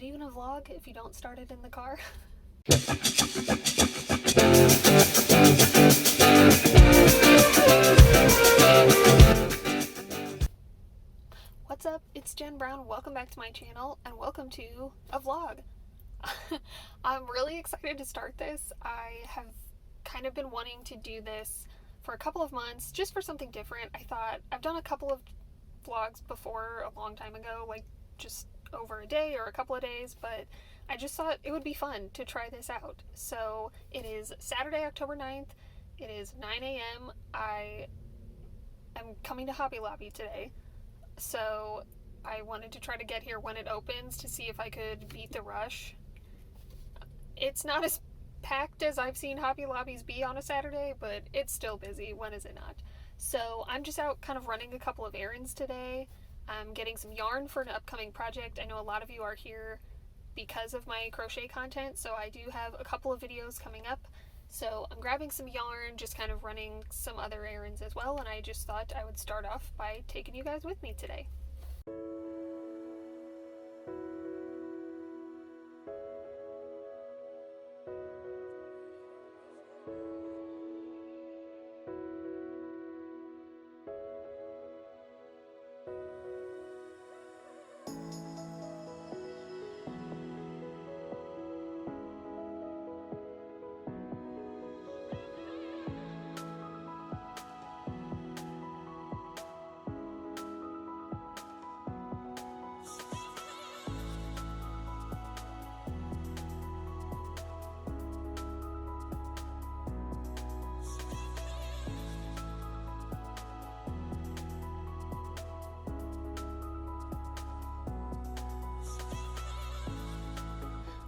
it even a vlog if you don't start it in the car? What's up? It's Jen Brown. Welcome back to my channel and welcome to a vlog. I'm really excited to start this. I have kind of been wanting to do this for a couple of months just for something different. I thought I've done a couple of vlogs before a long time ago, like just over a day or a couple of days, but I just thought it would be fun to try this out. So it is Saturday, October 9th. It is 9 a.m. I am coming to Hobby Lobby today. So I wanted to try to get here when it opens to see if I could beat the rush. It's not as packed as I've seen Hobby Lobbies be on a Saturday, but it's still busy. When is it not? So I'm just out kind of running a couple of errands today. I'm getting some yarn for an upcoming project. I know a lot of you are here because of my crochet content, so I do have a couple of videos coming up. So I'm grabbing some yarn, just kind of running some other errands as well, and I just thought I would start off by taking you guys with me today.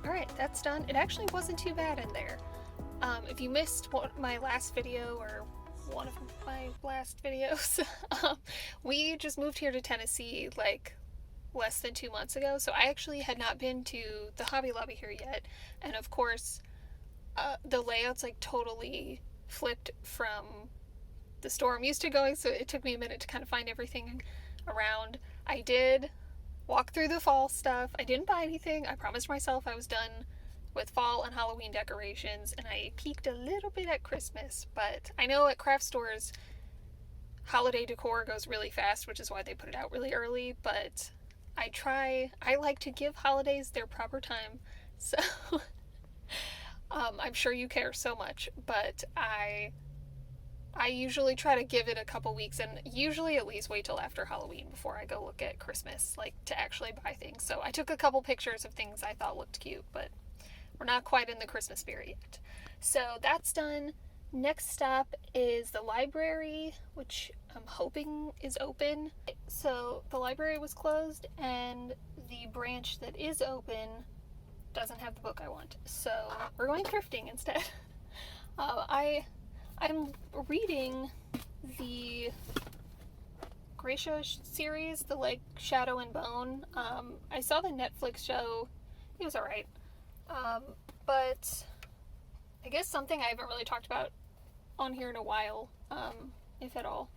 Alright, that's done. It actually wasn't too bad in there. If you missed my last video, or one of my last videos, we just moved here to Tennessee like less than 2 months ago, so I actually had not been to the Hobby Lobby here yet, and of course the layout's like totally flipped from the store I'm used to going, so it took me a minute to kind of find everything around. I did walk through the fall stuff. I didn't buy anything. I promised myself I was done with fall and Halloween decorations, and I peeked a little bit at Christmas, but I know at craft stores holiday decor goes really fast, which is why they put it out really early, but I like to give holidays their proper time, so I'm sure you care so much, but I usually try to give it a couple weeks, and usually at least wait till after Halloween before I go look at Christmas, like to actually buy things. So I took a couple pictures of things I thought looked cute, but we're not quite in the Christmas spirit yet. So that's done. Next stop is the library, which I'm hoping is open. So the library was closed, and the branch that is open doesn't have the book I want. So we're going thrifting instead. I'm reading the Gracia series, the like Shadow and Bone. I saw the Netflix show. It was alright. But I guess something I haven't really talked about on here in a while, if at all.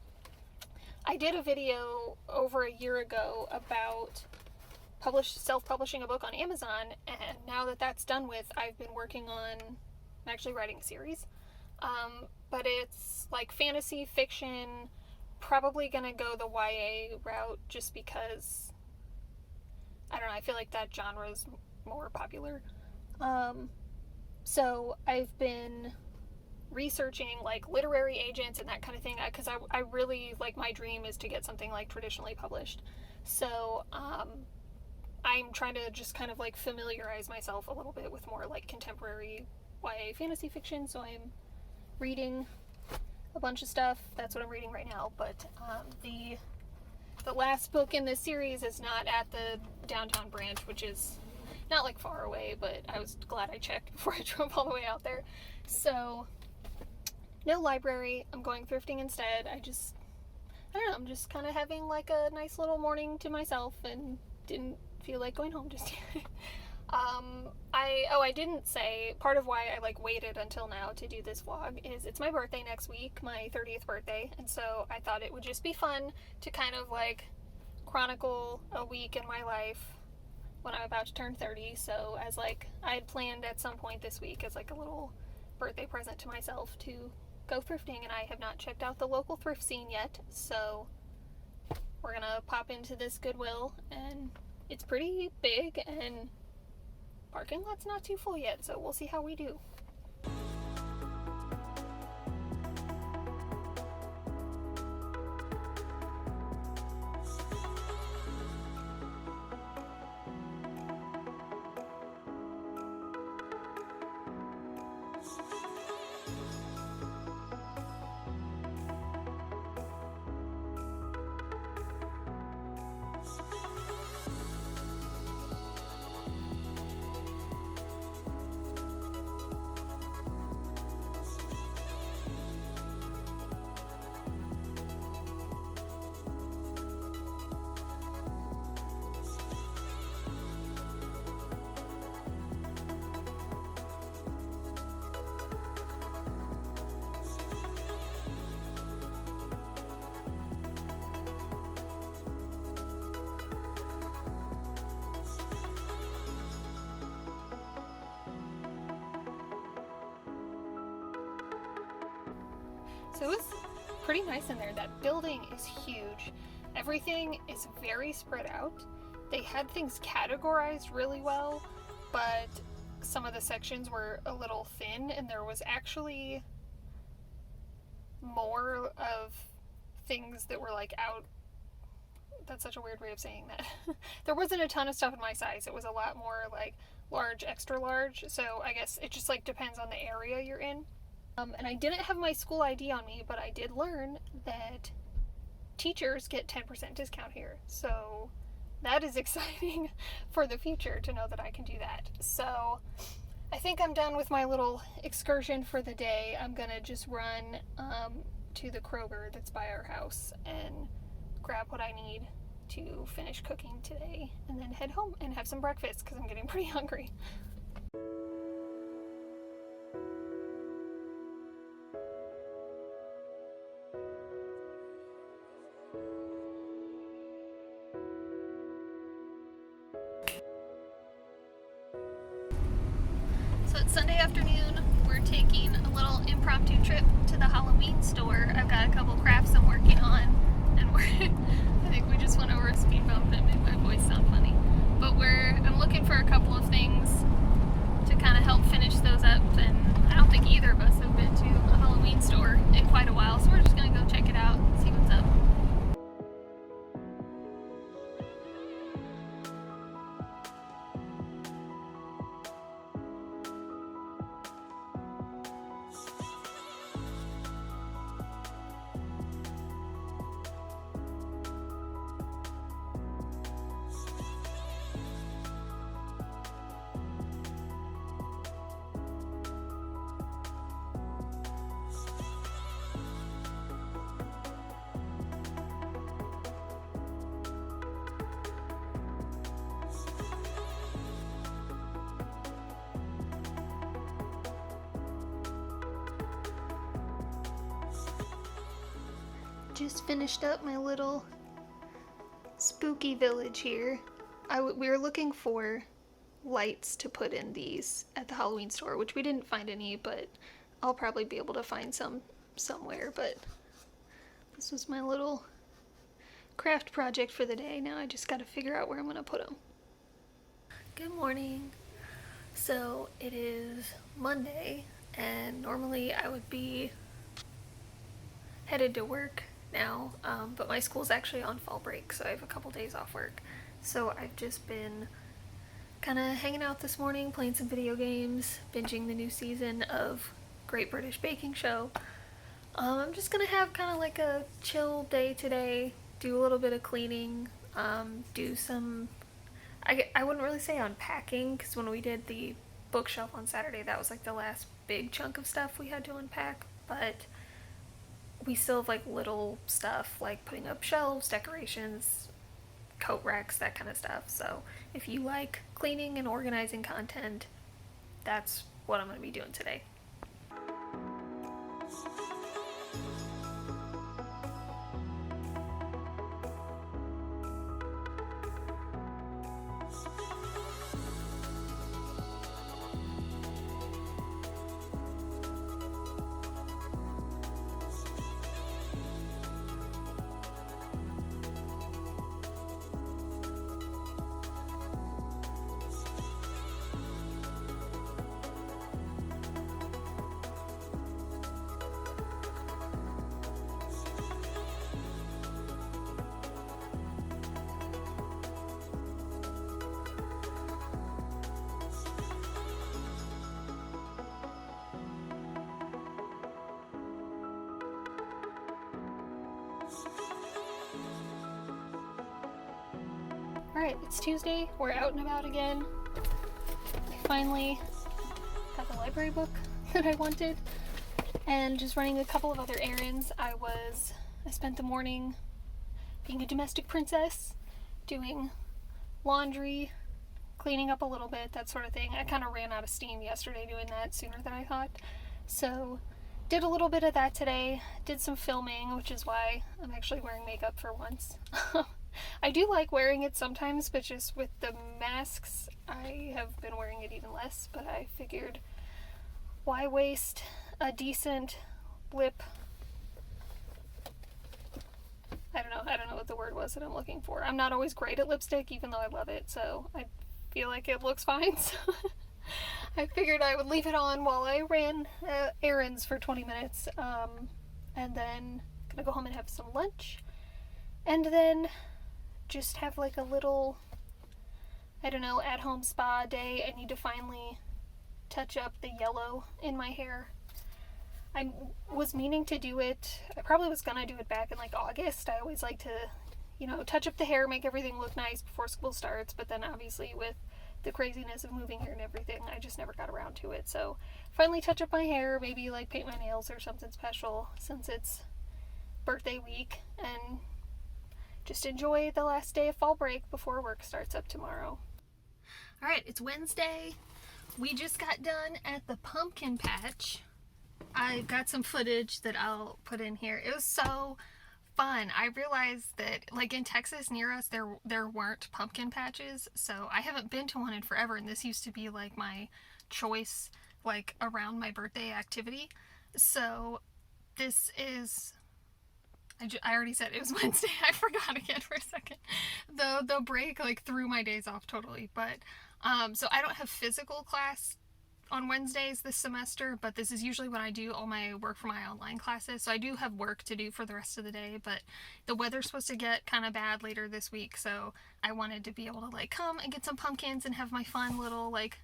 I did a video over a year ago about self-publishing a book on Amazon, and now that that's done with, I've been working on actually writing a series. But it's like fantasy fiction, probably gonna go the YA route just because, I don't know, I feel like that genre is more popular. So I've been researching like literary agents and that kind of thing, because I really, like, my dream is to get something like traditionally published. So I'm trying to just kind of like familiarize myself a little bit with more like contemporary YA fantasy fiction, so I'm reading a bunch of stuff. That's what I'm reading right now, but the last book in this series is not at the downtown branch, which is not like far away, but I was glad I checked before I drove all the way out there. So no library. I'm going thrifting instead. I don't know, I'm just kind of having like a nice little morning to myself and didn't feel like going home just yet. I didn't say, part of why I like waited until now to do this vlog is it's my birthday next week, my 30th birthday, and so I thought it would just be fun to kind of like chronicle a week in my life when I'm about to turn 30. So as like I had planned at some point this week as like a little birthday present to myself to go thrifting, and I have not checked out the local thrift scene yet. So we're gonna pop into this Goodwill, and it's pretty big and parking lot's not too full yet, so we'll see how we do. So it was pretty nice in there. That building is huge. Everything is very spread out. They had things categorized really well, but some of the sections were a little thin, and there was actually more of things that were like out. That's such a weird way of saying that. There wasn't a ton of stuff in my size. It was a lot more like large, extra large. So I guess it just like depends on the area you're in. And I didn't have my school ID on me, but I did learn that teachers get 10% discount here. So that is exciting for the future to know that I can do that. So I think I'm done with my little excursion for the day. I'm gonna just run to the Kroger that's by our house and grab what I need to finish cooking today, and then head home and have some breakfast because I'm getting pretty hungry. It's Sunday afternoon. We're taking a little impromptu trip to the Halloween store. I've got a couple crafts I'm working on, and I think we just went over a speed bump that made my voice sound funny. But I'm looking for a couple of things to kind of help finish those up, and I don't think either of us have been to a Halloween store in quite a while, so we're just gonna go check it out, see what's up. Just finished up my little spooky village here. We were looking for lights to put in these at the Halloween store, which we didn't find any, but I'll probably be able to find some somewhere. But this was my little craft project for the day. Now I just gotta figure out where I'm gonna put them. Good morning. So it is Monday, and normally I would be headed to work now, but my school's actually on fall break, so I have a couple days off work. So I've just been kind of hanging out this morning, playing some video games, binging the new season of Great British Baking Show. I'm just gonna have kind of like a chill day today, do a little bit of cleaning, do some, I wouldn't really say unpacking, because when we did the bookshelf on Saturday, that was like the last big chunk of stuff we had to unpack, but we still have like little stuff like putting up shelves, decorations, coat racks, that kind of stuff. So if you like cleaning and organizing content, that's what I'm going to be doing today. Alright, it's Tuesday, we're out and about again. I finally got the library book that I wanted, and just running a couple of other errands. I spent the morning being a domestic princess, doing laundry, cleaning up a little bit, that sort of thing. I kind of ran out of steam yesterday doing that sooner than I thought, so did a little bit of that today, did some filming, which is why I'm actually wearing makeup for once. I do like wearing it sometimes, but just with the masks, I have been wearing it even less, but I figured why waste a decent lip... I don't know what the word was that I'm looking for. I'm not always great at lipstick, even though I love it, so I feel like it looks fine, so I figured I would leave it on while I ran errands for 20 minutes, and then gonna go home and have some lunch, and then just have like a little, I don't know, at-home spa day. I need to finally touch up the yellow in my hair. I was meaning to do it, I probably was gonna do it back in like August. I always like to, you know, touch up the hair, make everything look nice before school starts, but then obviously with the craziness of moving here and everything, I just never got around to it. So finally touch up my hair, maybe like paint my nails or something special since it's birthday week, and just enjoy the last day of fall break before work starts up tomorrow. Alright, it's Wednesday. We just got done at the pumpkin patch. I got some footage that I'll put in here. It was so fun. I realized that like in Texas near us there weren't pumpkin patches, so I haven't been to one in forever, and this used to be like my choice like around my birthday activity. So this is, I already said it was Wednesday. I forgot again for a second. The break like threw my days off totally. But so I don't have physical class on Wednesdays this semester, but this is usually when I do all my work for my online classes. So I do have work to do for the rest of the day, but the weather's supposed to get kind of bad later this week, so I wanted to be able to like come and get some pumpkins and have my fun little like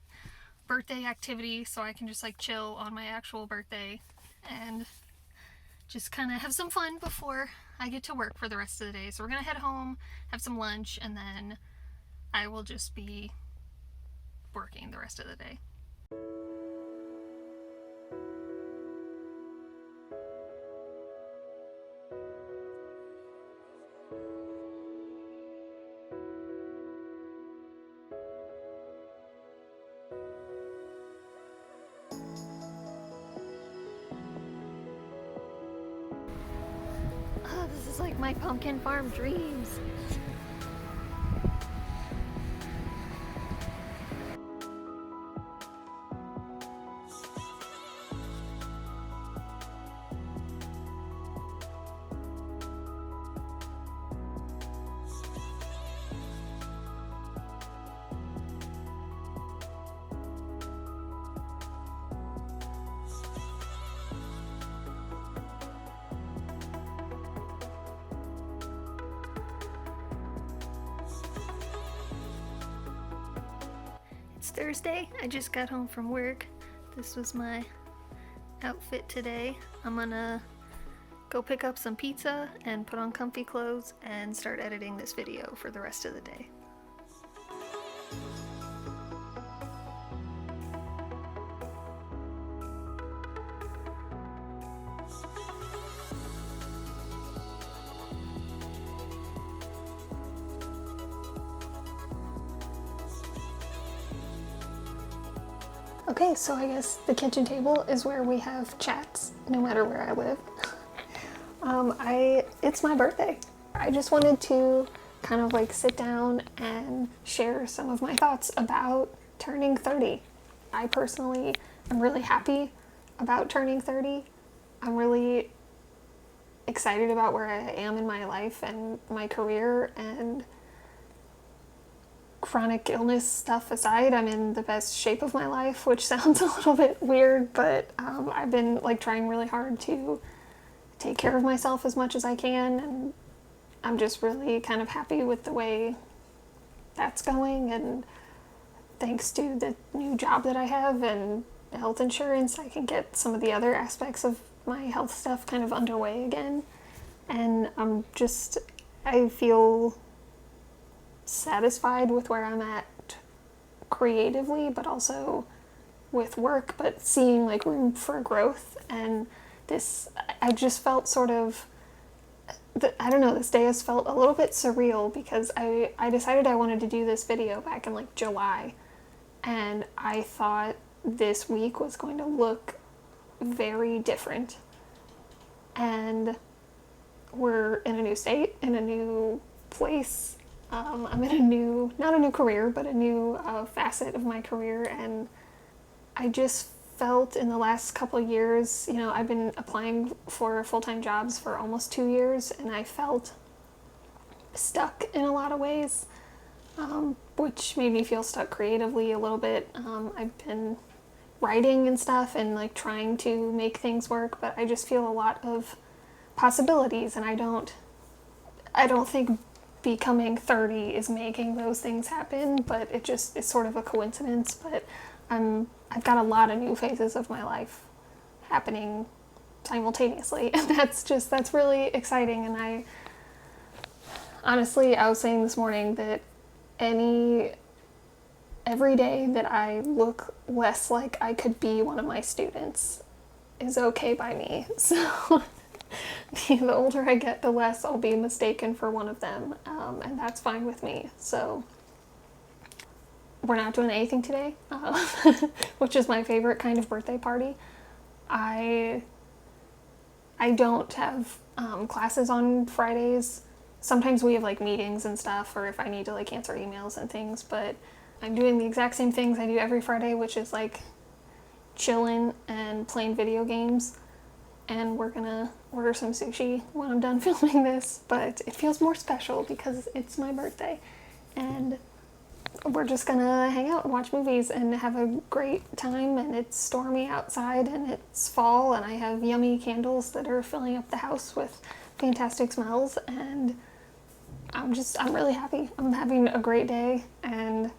birthday activity so I can just like chill on my actual birthday and just kind of have some fun before I get to work for the rest of the day. So we're gonna head home, have some lunch, and then I will just be working the rest of the day. Oh, this is like my pumpkin farm dreams. It's Thursday. I just got home from work. This was my outfit today. I'm gonna go pick up some pizza and put on comfy clothes and start editing this video for the rest of the day. Okay, so I guess the kitchen table is where we have chats, no matter where I live. It's my birthday. I just wanted to kind of like sit down and share some of my thoughts about turning 30. I personally am really happy about turning 30. I'm really excited about where I am in my life and my career, and chronic illness stuff aside, I'm in the best shape of my life, which sounds a little bit weird, but I've been like trying really hard to take care of myself as much as I can, and I'm just really kind of happy with the way that's going, and thanks to the new job that I have and health insurance, I can get some of the other aspects of my health stuff kind of underway again, and I feel satisfied with where I'm at creatively, but also with work, but seeing like room for growth. And this, I just felt sort of, I don't know, this day has felt a little bit surreal because I decided I wanted to do this video back in like July, and I thought this week was going to look very different. And we're in a new state, in a new place. I'm in a new, not a new career, but a new facet of my career. And I just felt in the last couple of years, you know, I've been applying for full-time jobs for almost 2 years, and I felt stuck in a lot of ways, which made me feel stuck creatively a little bit. I've been writing and stuff and like trying to make things work, but I just feel a lot of possibilities, and I don't think becoming 30 is making those things happen, but it's sort of a coincidence. But I've got a lot of new phases of my life happening simultaneously, and that's really exciting. And I honestly, I was saying this morning that every day that I look less like I could be one of my students is okay by me. So the older I get, the less I'll be mistaken for one of them, and that's fine with me. So we're not doing anything today, which is my favorite kind of birthday party. I don't have classes on Fridays. Sometimes we have like meetings and stuff, or if I need to like answer emails and things, but I'm doing the exact same things I do every Friday, which is like chilling and playing video games. And we're gonna order some sushi when I'm done filming this, but it feels more special because it's my birthday, and we're just gonna hang out and watch movies and have a great time. And it's stormy outside and it's fall, and I have yummy candles that are filling up the house with fantastic smells, and I'm really happy. I'm having a great day, and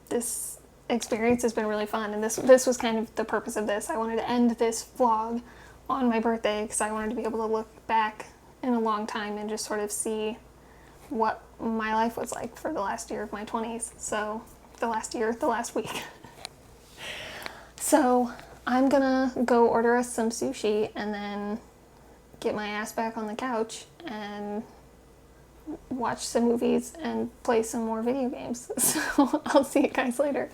this experience has been really fun. And this was kind of the purpose of this. I wanted to end this vlog on my birthday because I wanted to be able to look back in a long time and just sort of see what my life was like for the last year of my 20s. So the last week. So I'm gonna go order us some sushi and then get my ass back on the couch and watch some movies and play some more video games. So I'll see you guys later.